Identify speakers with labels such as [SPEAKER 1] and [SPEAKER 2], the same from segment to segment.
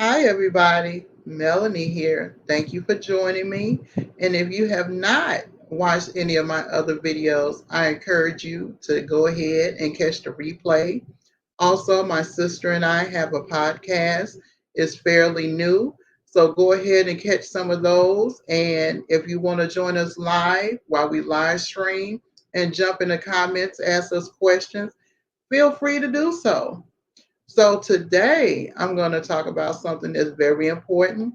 [SPEAKER 1] Hi, everybody. Melanie here. Thank you for joining me. And if you have not watched any of my other videos, I encourage you to go ahead and catch the replay. Also, my sister and I have a podcast. It's fairly new. So go ahead and catch some of those. And if you want to join us live while we live stream and jump in the comments, ask us questions, feel free to do so. So today I'm going to talk about something that's very important,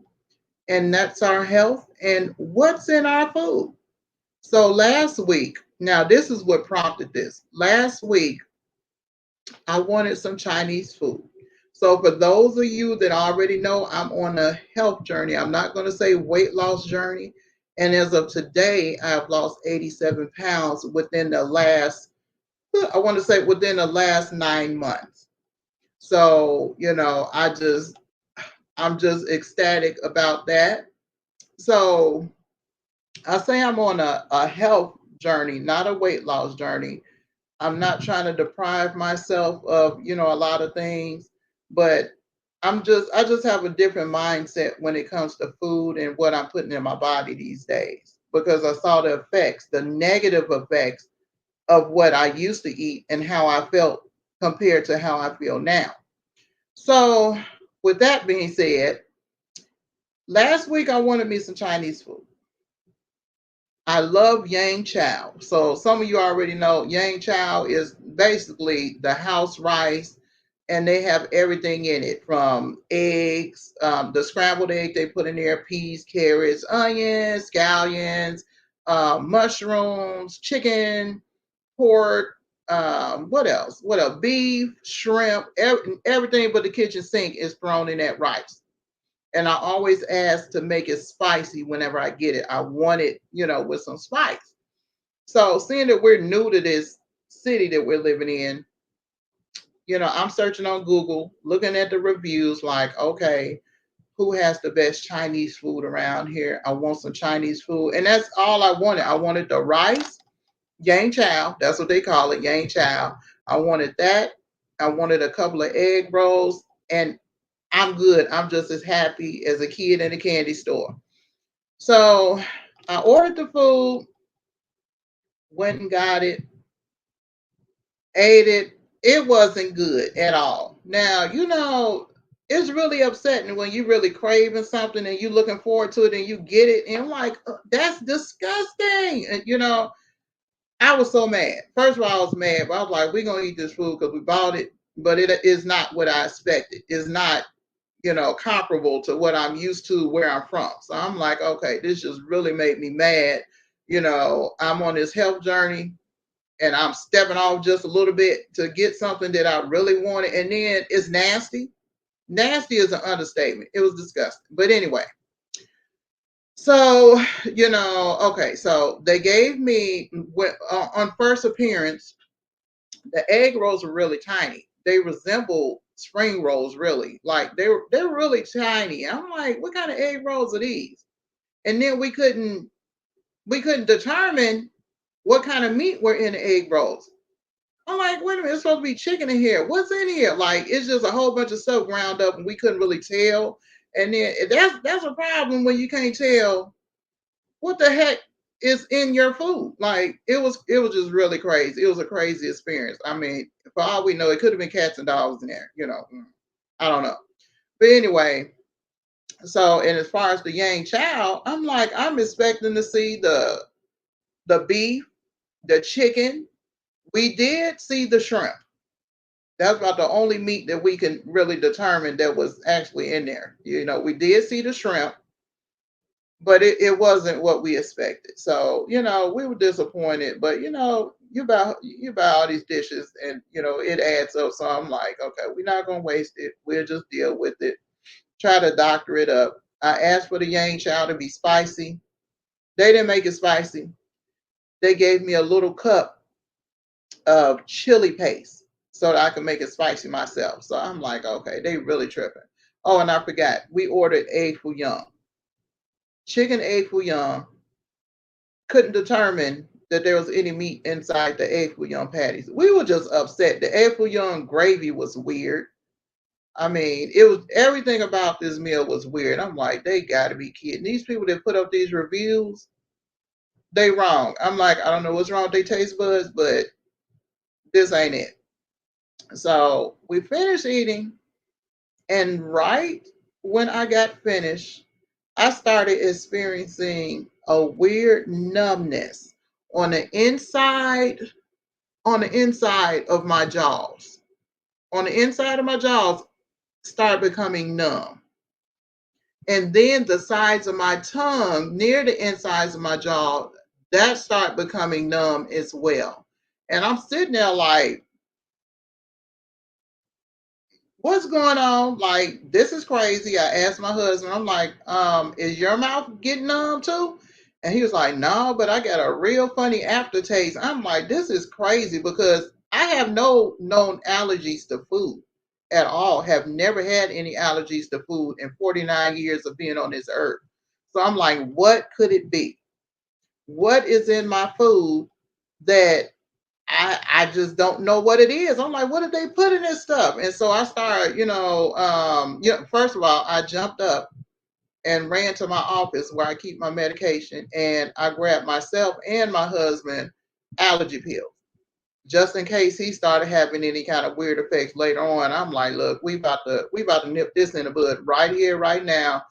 [SPEAKER 1] and that's our health and what's in our food. So last week, now this is what prompted this. Last week, I wanted some Chinese food. So for those of you that already know, I'm on a health journey. I'm not going to say weight loss journey. And as of today, I've lost 87 pounds within the last, I want to say within the last 9 months. So, I'm just ecstatic about that. So I say I'm on a health journey, not a weight loss journey. I'm not trying to deprive myself of, a lot of things, but I just have a different mindset when it comes to food and what I'm putting in my body these days because I saw the effects, the negative effects of what I used to eat and how I felt compared to how I feel now. So, with that being said, last week I wanted me some Chinese food. I love Yang Chow. So some of you already know Yang Chow is basically the house rice, and they have everything in it from eggs, the scrambled egg they put in there, peas, carrots, onions, scallions, mushrooms, chicken, pork. What else? What else? Beef, shrimp, everything but the kitchen sink is thrown in that rice, and I always ask to make it spicy whenever I get it. I want it, with some spice. So seeing that we're new to this city that we're living in, I'm searching on Google, looking at the reviews, like, okay, who has the best Chinese food around here? I want some Chinese food. And that's all I wanted. I wanted the rice, Yang Chow, that's what they call it, Yang Chow. I wanted that. I wanted a couple of egg rolls, and I'm good. I'm just as happy as a kid in a candy store. So I ordered the food, went and got it, ate it. It wasn't good at all. Now, it's really upsetting when you really craving something and you looking forward to it and you get it. And I'm like, that's disgusting. And, I was so mad. First of all, I was mad, but I was like, we're going to eat this food because we bought it, but it is not what I expected. It's not comparable to what I'm used to where I'm from. So I'm like, okay, this just really made me mad. I'm on this health journey and I'm stepping off just a little bit to get something that I really wanted. And then it's nasty. Nasty is an understatement. It was disgusting. But anyway, so, okay, so they gave me, on first appearance, the egg rolls were really tiny. They resemble spring rolls, really. Like they're really tiny. I'm like, what kind of egg rolls are these? And then we couldn't determine what kind of meat were in the egg rolls. I'm like, wait a minute, it's supposed to be chicken in here. What's in here? Like it's just a whole bunch of stuff ground up, and we couldn't really tell. And then that's a problem when you can't tell what the heck is in your food. Like it was just really crazy. It was a crazy experience. I mean, for all we know, it could have been cats and dogs in there. I don't know. But anyway, so and as far as the Yang Chow, I'm expecting to see the beef, the chicken. We did see the shrimp. That's about the only meat that we can really determine that was actually in there. We did see the shrimp, but it wasn't what we expected. So, we were disappointed, but you buy all these dishes and it adds up. So I'm like, okay, we're not gonna waste it. We'll just deal with it. Try to doctor it up. I asked for the Yang Chow to be spicy. They didn't make it spicy. They gave me a little cup of chili paste so that I could make it spicy myself. So I'm like, okay, they really tripping. Oh, and I forgot, we ordered egg foo young, chicken egg foo young. Couldn't determine that there was any meat inside the egg foo young patties. We were just upset. The egg foo young gravy was weird. I mean, it was everything about this meal was weird. I'm like, they got to be kidding. These people that put up these reviews, they wrong. I'm like, I don't know what's wrong with their taste buds, but this ain't it. So we finished eating, and right when I got finished, I started experiencing a weird numbness on the inside, on the inside of my jaws. On the inside of my jaws, start becoming numb. And then the sides of my tongue, near the insides of my jaw, that start becoming numb as well. And I'm sitting there like, what's going on? Like, this is crazy. I asked my husband, I'm like, is your mouth getting numb too? And he was like, no, but I got a real funny aftertaste. I'm like, this is crazy because I have no known allergies to food at all, have never had any allergies to food in 49 years of being on this earth. So I'm like, what could it be? What is in my food that I just don't know what it is. I'm like, what did they put in this stuff? And so I started, first of all, I jumped up and ran to my office where I keep my medication, and I grabbed myself and my husband allergy pills just in case he started having any kind of weird effects later on. I'm like, look, we about to nip this in the bud right here, right now.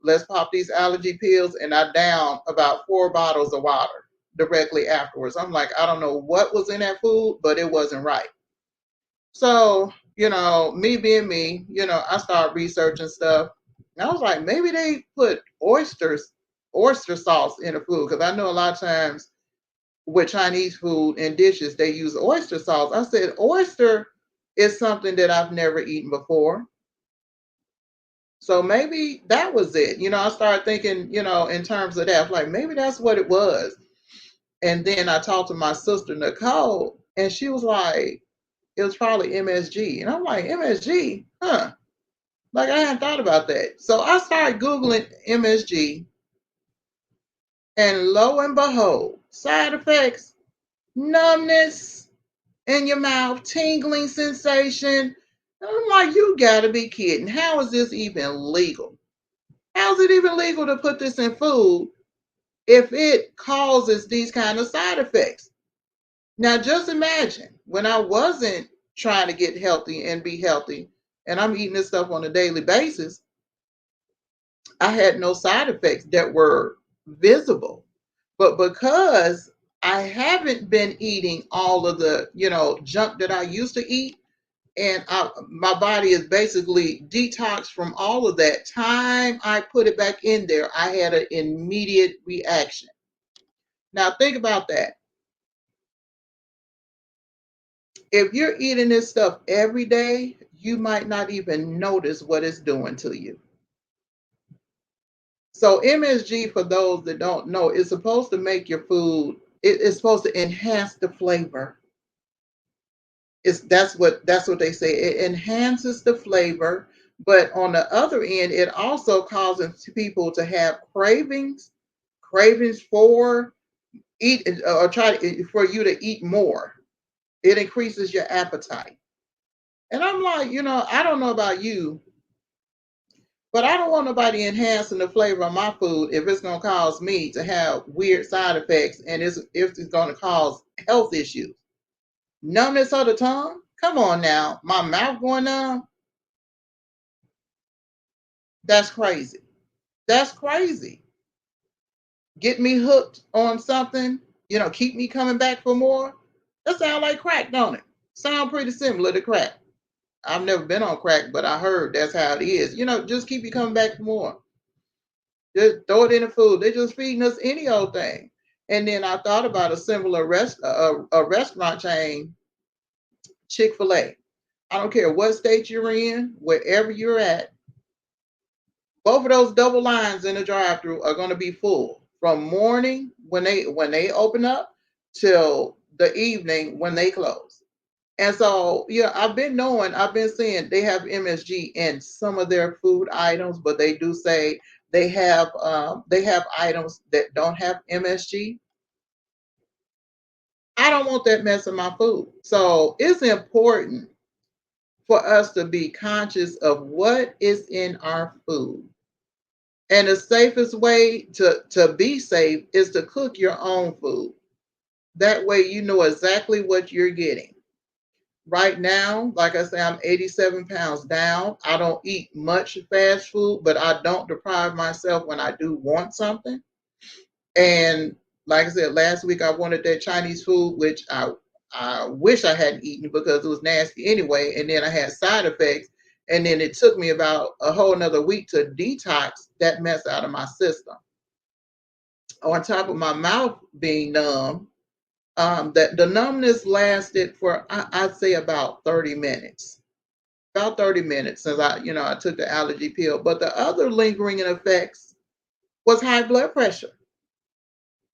[SPEAKER 1] Let's pop these allergy pills. And I downed about 4 bottles of water directly afterwards. I'm like, I don't know what was in that food, but it wasn't right. So, me being me, I started researching stuff. And I was like, maybe they put oyster sauce in the food. Because I know a lot of times with Chinese food and dishes, they use oyster sauce. I said, oyster is something that I've never eaten before. So maybe that was it. I started thinking, in terms of that, like maybe that's what it was. And then I talked to my sister, Nicole, and she was like, it was probably MSG. And I'm like, MSG? Huh. Like I hadn't thought about that. So I started Googling MSG, and lo and behold, side effects, numbness in your mouth, tingling sensation. And I'm like, you gotta be kidding. How is this even legal? How is it even legal to put this in food if it causes these kind of side effects? Now, just imagine when I wasn't trying to get healthy and be healthy, and I'm eating this stuff on a daily basis, I had no side effects that were visible. But because I haven't been eating all of the, junk that I used to eat, and my body is basically detoxed from all of that. Time I put it back in there, I had an immediate reaction. Now think about that. If you're eating this stuff every day, you might not even notice what it's doing to you. So MSG, for those that don't know, is supposed to make your food. It's supposed to enhance the flavor. That's what they say. It enhances the flavor, but on the other end, it also causes people to have cravings for eat or try to, for you to eat more. It increases your appetite. And I'm like, I don't know about you, but I don't want nobody enhancing the flavor of my food if it's going to cause me to have weird side effects and if it's going to cause health issues. Numbness of the tongue? Come on now. My mouth going numb? That's crazy. That's crazy. Get me hooked on something, keep me coming back for more. That sound like crack, don't it? Sound pretty similar to crack. I've never been on crack, but I heard that's how it is. Just keep you coming back for more. Just throw it in the food. They're just feeding us any old thing. And then I thought about a similar a restaurant chain, Chick-fil-A. I don't care what state you're in, wherever you're at, both of those double lines in the drive-through are going to be full from morning when they open up till the evening when they close. And so, yeah, I've been seeing they have MSG in some of their food items, but they do say they have items that don't have MSG. I don't want that mess in my food. So it's important for us to be conscious of what is in our food. And the safest way to be safe is to cook your own food. That way you know exactly what you're getting. Right now, like I say, I'm 87 pounds down. I don't eat much fast food, but I don't deprive myself when I do want something. And like I said, last week I wanted that Chinese food, which I wish I hadn't eaten because it was nasty anyway. And then I had side effects. And then it took me about a whole another week to detox that mess out of my system. On top of my mouth being numb, that the numbness lasted for I'd say about 30 minutes. About 30 minutes since I took the allergy pill. But the other lingering effects was high blood pressure.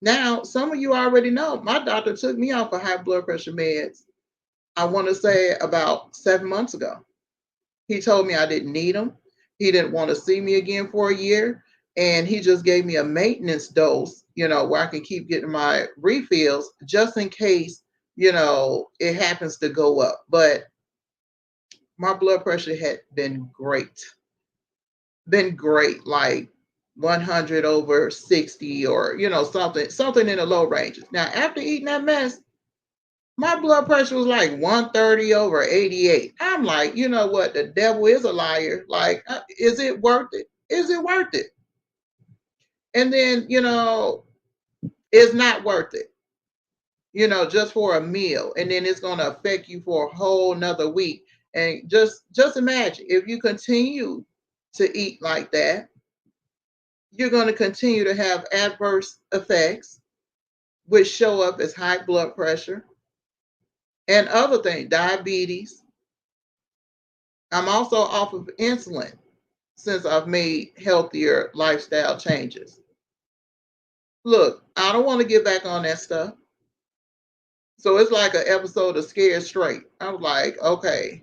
[SPEAKER 1] Now, some of you already know my doctor took me off of high blood pressure meds. I want to say about 7 months ago. He told me I didn't need them. He didn't want to see me again for a year. And he just gave me a maintenance dose, where I can keep getting my refills just in case, it happens to go up. But my blood pressure had been great, like 100 over 60 or something in the low ranges. Now, after eating that mess, my blood pressure was like 130 over 88. I'm like, you know what? The devil is a liar. Like, is it worth it? Is it worth it? And then, it's not worth it, just for a meal. And then it's going to affect you for a whole nother week. And just imagine if you continue to eat like that, you're going to continue to have adverse effects, which show up as high blood pressure and other things, diabetes. I'm also off of insulin since I've made healthier lifestyle changes. Look, I don't want to get back on that stuff. So it's like an episode of Scared Straight. I was like, okay,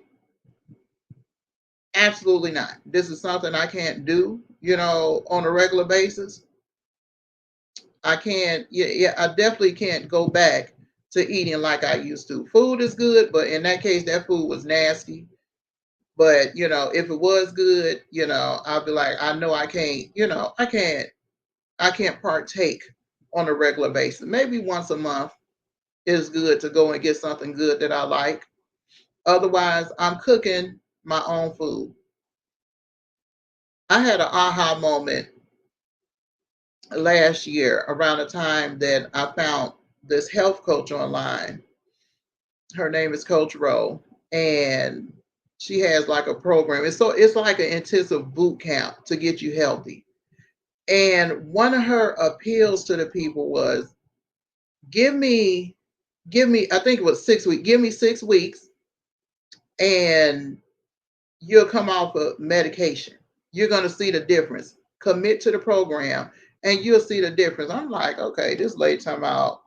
[SPEAKER 1] absolutely not. This is something I can't do, on a regular basis. I can't, yeah, I definitely can't go back to eating like I used to. Food is good, but in that case, that food was nasty. But if it was good, I'll be like, I know I can't partake on a regular basis. Maybe once a month is good to go and get something good that I like. Otherwise, I'm cooking my own food. I had an aha moment last year around the time that I found this health coach online. Her name is Coach Rowe, and she has like a program. It's like an intensive boot camp to get you healthy. And one of her appeals to the people was give me I think it was 6 weeks. Give me 6 weeks and you'll come off of medication. You're gonna see the difference. Commit to the program and you'll see the difference. I'm like, okay, this late time out,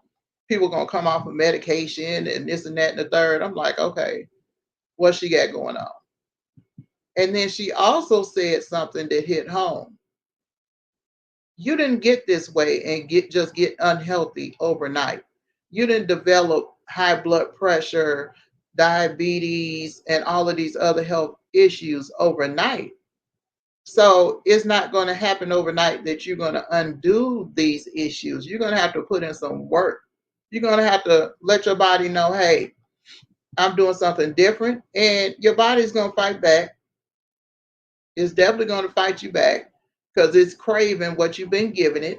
[SPEAKER 1] people gonna come off of medication and this and that and the third. I'm like, okay, what she got going on? And then she also said something that hit home. You didn't get this way and get unhealthy overnight. You didn't develop high blood pressure, diabetes, and all of these other health issues overnight. So it's not going to happen overnight that you're going to undo these issues. You're going to have to put in some work. You're going to have to let your body know, hey, I'm doing something different. And your body's going to fight back. It's definitely going to fight you back because it's craving what you've been giving it.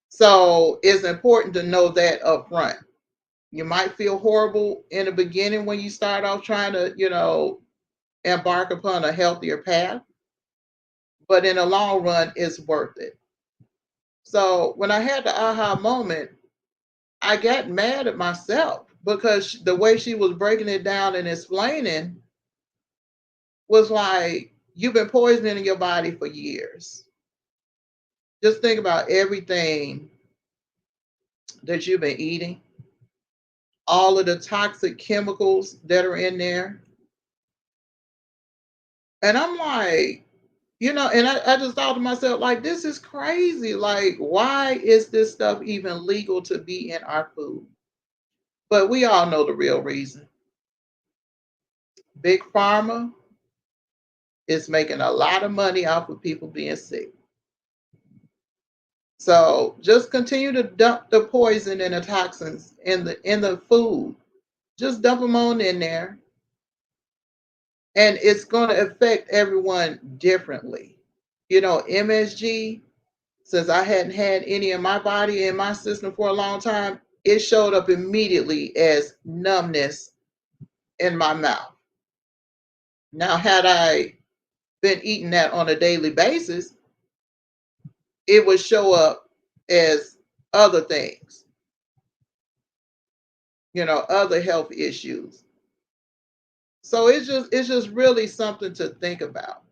[SPEAKER 1] So it's important to know that up front. You might feel horrible in the beginning when you start off trying to, embark upon a healthier path, but in the long run, it's worth it. So when I had the aha moment, I got mad at myself because the way she was breaking it down and explaining was like, you've been poisoning your body for years. Just think about everything that you've been eating, all of the toxic chemicals that are in there. And I'm like, and I just thought to myself, like, this is crazy. Like, why is this stuff even legal to be in our food? But we all know the real reason. Big Pharma is making a lot of money off of people being sick. So just continue to dump the poison and the toxins in the food. Just dump them on in there, and it's going to affect everyone differently. MSG, since I hadn't had any in my body in my system for a long time, it showed up immediately as numbness in my mouth. Now, had I been eating that on a daily basis, it would show up as other things, other health issues. So it's just really something to think about.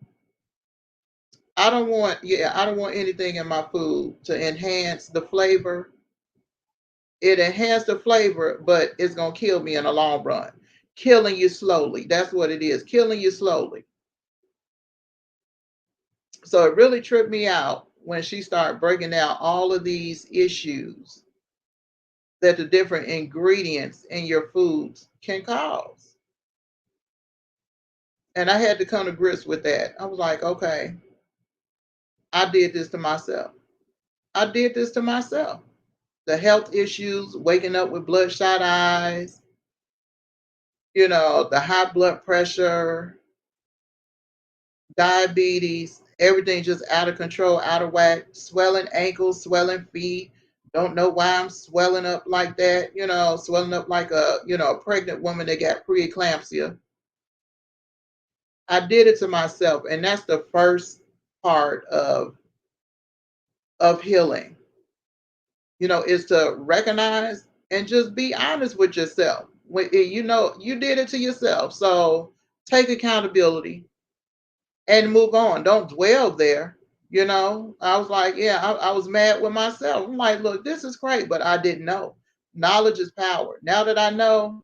[SPEAKER 1] I don't want anything in my food to enhance the flavor. It enhanced the flavor, but it's gonna kill me in the long run. Killing you slowly. That's what it is. Killing you slowly. So it really tripped me out when she started breaking down all of these issues that the different ingredients in your foods can cause. And I had to come to grips with that. I was like, okay, I did this to myself. I did this to myself. The health issues, waking up with bloodshot eyes, the high blood pressure, diabetes, everything just out of control, out of whack, swelling ankles, swelling feet. Don't know why I'm swelling up like that, swelling up like a pregnant woman that got preeclampsia. I did it to myself, and that's the first part of healing, is to recognize and just be honest with yourself. You did it to yourself. So take accountability and move on. Don't dwell there. I was like, yeah, I was mad with myself. I'm like, look, this is great, but I didn't know. Knowledge is power. Now that I know,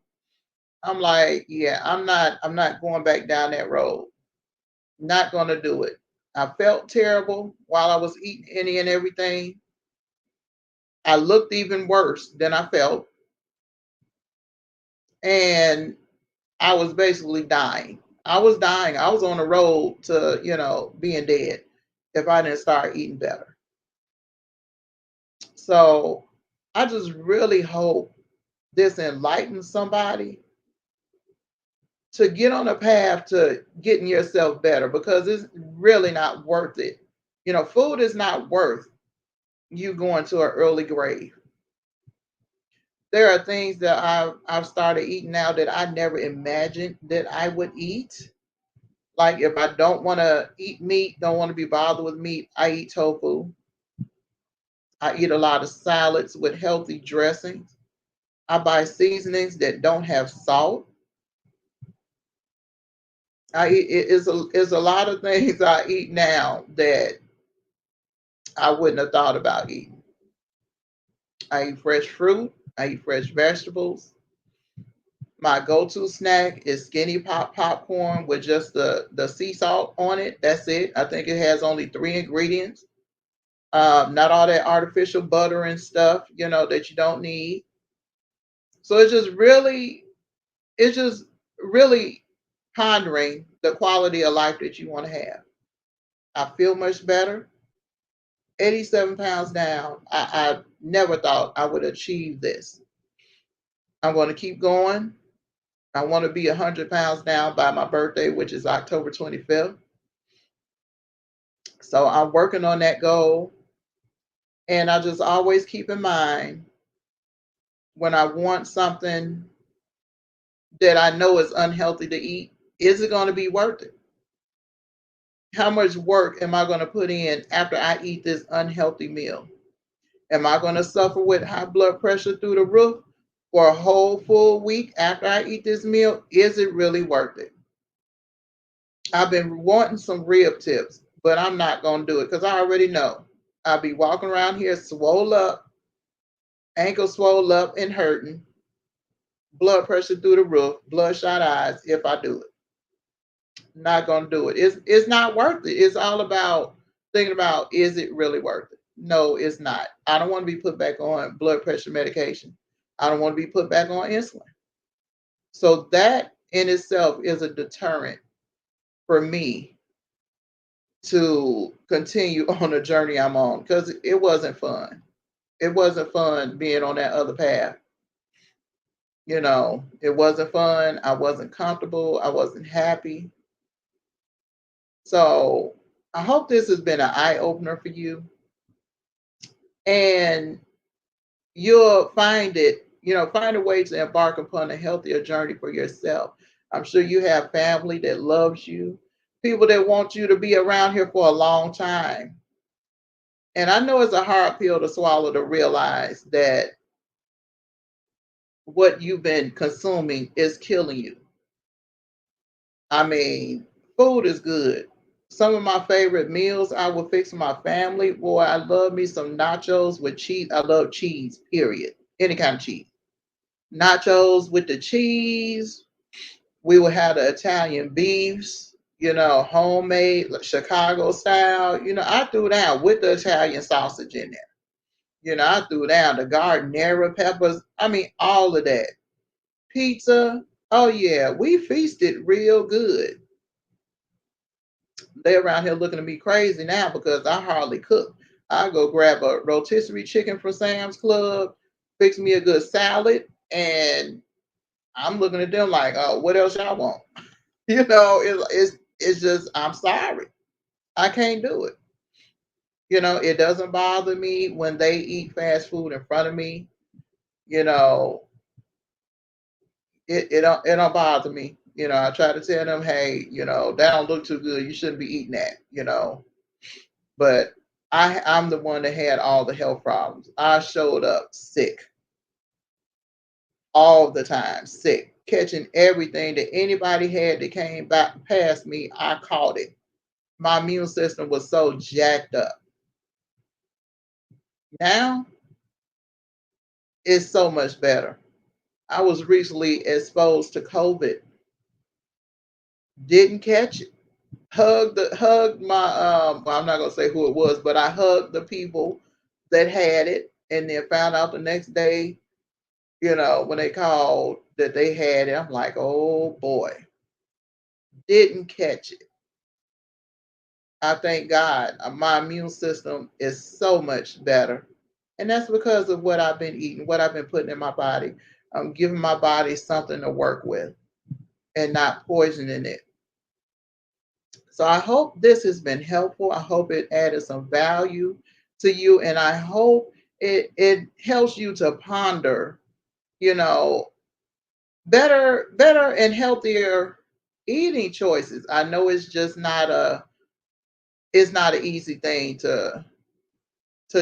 [SPEAKER 1] I'm like, yeah, I'm not going back down that road. Not gonna do it. I felt terrible while I was eating any and everything. I looked even worse than I felt. And I was basically dying. I was dying. I was on the road to, being dead if I didn't start eating better. So I just really hope this enlightens somebody to get on a path to getting yourself better, because it's really not worth it. Food is not worth you going to an early grave. There are things that I've started eating now that I never imagined that I would eat. Like if I don't want to eat meat, don't want to be bothered with meat, I eat tofu. I eat a lot of salads with healthy dressings. I buy seasonings that don't have salt. It's a lot of things I eat now that I wouldn't have thought about eating. I eat fresh fruit. I eat fresh vegetables. My go-to snack is Skinny Pop popcorn with just the sea salt on it. That's it. I think it has only three ingredients. Not all that artificial butter and stuff, that you don't need. So it's just really pondering the quality of life that you want to have. I feel much better. 87 pounds down. I never thought I would achieve this. I'm going to keep going. I want to be 100 pounds down by my birthday, which is October 25th. So I'm working on that goal. And I just always keep in mind, when I want something that I know is unhealthy to eat, is it going to be worth it? How much work am I going to put in after I eat this unhealthy meal? Am I going to suffer with high blood pressure through the roof for a whole full week after I eat this meal? Is it really worth it? I've been wanting some rib tips, but I'm not going to do it because I already know I'll be walking around here swole up, ankle swole up and hurting, blood pressure through the roof, bloodshot eyes if I do it. Not gonna do it. It's not worth it. It's all about thinking about, is it really worth it? No, it's not. I don't want to be put back on blood pressure medication. I don't want to be put back on insulin. So that in itself is a deterrent for me to continue on the journey I'm on because it wasn't fun. It wasn't fun being on that other path. It wasn't fun. I wasn't comfortable. I wasn't happy. So I hope this has been an eye opener for you. And you'll find a way to embark upon a healthier journey for yourself. I'm sure you have family that loves you, people that want you to be around here for a long time. And I know it's a hard pill to swallow to realize that what you've been consuming is killing you. I mean, food is good. Some of my favorite meals I will fix for my family. Boy, I love me some nachos with cheese. I love cheese, period. Any kind of cheese. Nachos with the cheese. We would have the Italian beefs, homemade like Chicago style. I threw down with the Italian sausage in there. I threw down the gardenia peppers. I mean, all of that. Pizza. Oh yeah, we feasted real good. They around here looking at me crazy now because I hardly cook. I go grab a rotisserie chicken from Sam's Club, fix me a good salad, and I'm looking at them like, oh, what else y'all want? It's just I'm sorry, I can't do it. It doesn't bother me when they eat fast food in front of me. You know, it don't bother me. I try to tell them, hey, that don't look too good. You shouldn't be eating that. But I'm the one that had all the health problems. I showed up sick all the time, sick, catching everything that anybody had that came back past me. I caught it. My immune system was so jacked up. Now it's so much better. I was recently exposed to COVID, didn't catch it. Hugged my well, I'm not gonna say who it was, but I hugged the people that had it and then found out the next day, when they called that they had it. I'm like, oh boy, didn't catch it. I thank God. My immune system is so much better. And that's because of what I've been eating, what I've been putting in my body. I'm giving my body something to work with and not poisoning it. So I hope this has been helpful. I hope it added some value to you. And I hope it helps you to ponder, you know, better and healthier eating choices. I know it's not an easy thing to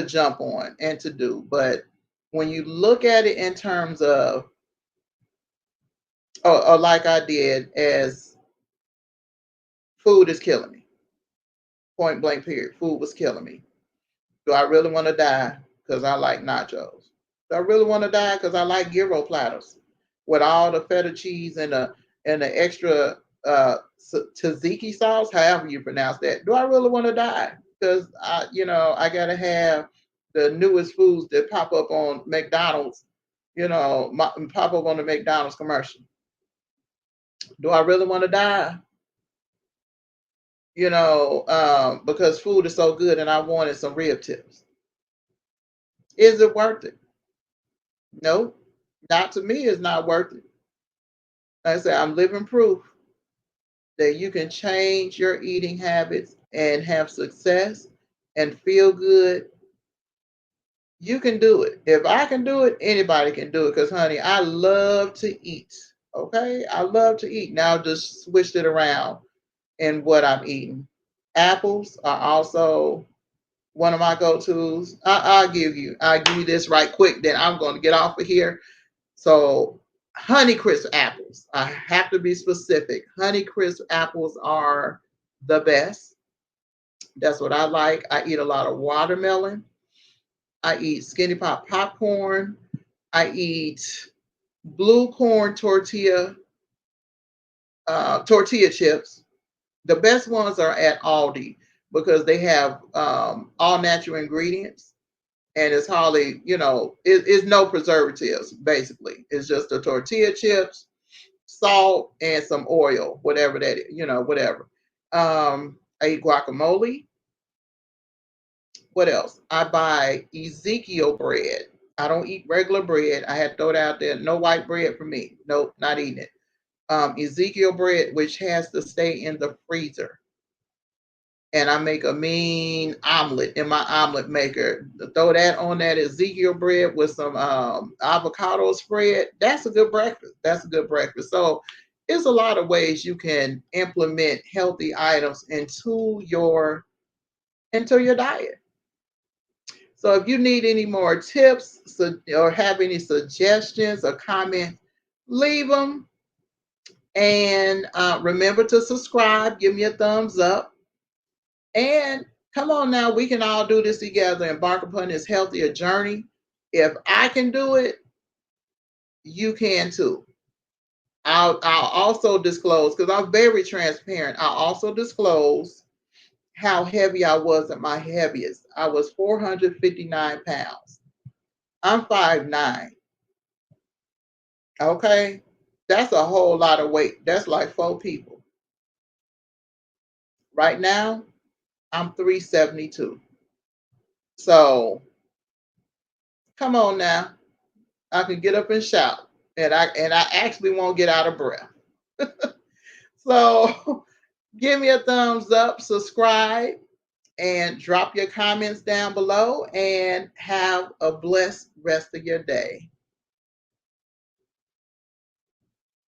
[SPEAKER 1] jump on and to do, but when you look at it in terms of or like I did as food is killing me, point blank period, food was killing me. Do I really want to die because I like nachos? Do I really want to die because I like gyro platters with all the feta cheese and the extra tzatziki sauce, however you pronounce that? Do I really want to die because I gotta have the newest foods that pop up on McDonald's, pop up on the McDonald's commercial? Do I really want to die? Because food is so good and I wanted some rib tips. Is it worth it? No, not to me. It's not worth it. Like I said, I'm living proof that you can change your eating habits and have success and feel good. You can do it. If I can do it, anybody can do it. Because, honey, I love to eat. Okay, I love to eat. Now, just switched it around in what I'm eating. Apples are also one of my go-tos. I'll give you this right quick. Then I'm going to get off of here. So Honeycrisp apples. I have to be specific. Honeycrisp apples are the best. That's what I like. I eat a lot of watermelon. I eat Skinny Pop popcorn. I eat blue corn tortilla chips. The best ones are at Aldi because they have all natural ingredients and it's hardly, it's no preservatives basically. It's just the tortilla chips, salt, and some oil, whatever that is, whatever. I eat guacamole. What else? I buy Ezekiel bread. I don't eat regular bread. I had to throw it out there. No white bread for me. Nope, not eating it. Ezekiel bread, which has to stay in the freezer. And I make a mean omelet in my omelet maker. Throw that on that Ezekiel bread with some avocado spread. That's a good breakfast. That's a good breakfast. So there's a lot of ways you can implement healthy items into your diet. So if you need any more tips or have any suggestions or comments, leave them. And remember to subscribe. Give me a thumbs up. And come on now, we can all do this together. Embark upon this healthier journey. If I can do it, you can too. I'll also disclose, because I'm very transparent. I'll also disclose how heavy I was at my heaviest. I was 459 pounds. I'm 5'9". Okay. That's a whole lot of weight. That's like 4 people. Right now, I'm 372. So come on now. I can get up and shout. And I actually won't get out of breath. So give me a thumbs up, subscribe, and drop your comments down below, and have a blessed rest of your day.